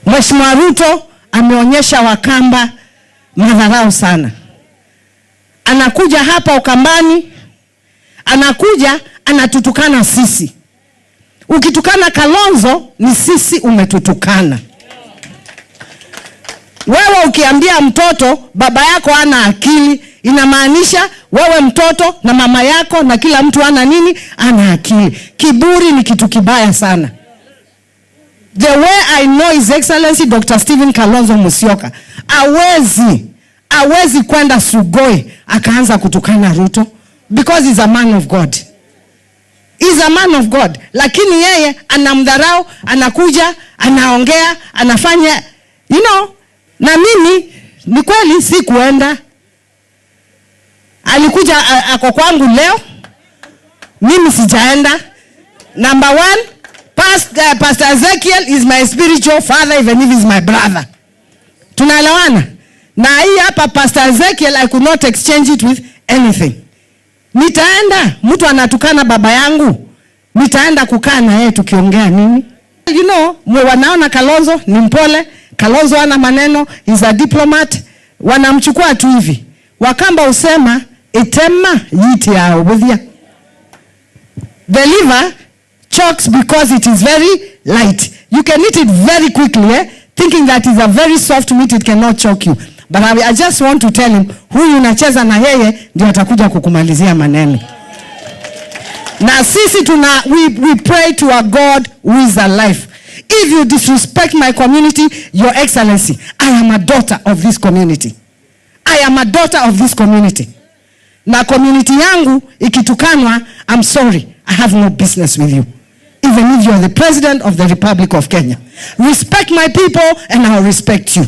Mheshimiwa Ruto ameonyesha Wakamba madharau sana. Anakuja hapa Ukambani, anakuja anatutukana sisi. Ukitukana Kalonzo ni sisi umetutukana. Wewe ukiambia mtoto baba yako hana akili, inamaanisha wewe mtoto na mama yako na kila mtu ana nini? Ana akili. Kiburi ni kitu kibaya sana. The way I know His Excellency Dr. Stephen Kalonzo Musyoka, hawezi kwenda Sugoi akaanza kutukana Ruto, because he's a man of God. He's a man of God. Lakini yeye anamdharau, anakuja, anaongea, anafanya, you know. Na mimi ni kweli si kuenda. Alikuja ako kwangu leo, mimi sijaenda. Number one, Pastor Ezekiel is my spiritual father, even if he's my brother. Tunaelewana? Na hii hapa Pastor Ezekiel, I could not exchange it with anything. Nitaenda, mtu anatukana baba yangu, nitaenda kukaa na yeye tukiongea nini? You know, wanaona Kalonzo ni mpole, Kalonzo ana maneno, he's a diplomat, wanamchukua tu hivi. Wakamba usema, etema yiti ya obudhia. The liver chokes because it is very light. You can eat it very quickly, thinking that it's a very soft meat, it cannot choke you. But I just want to tell him, huyu unacheza na yeye ndio atakuja kukumalizia maneno. Na sisi we pray to a God who is alive. If you disrespect my community, Your Excellency, I am a daughter of this community. I am a daughter of this community. Na community yangu ikitukanwa, I'm sorry, I have no business with you. Even if you are the President of the Republic of Kenya. Respect my people and I'll respect you.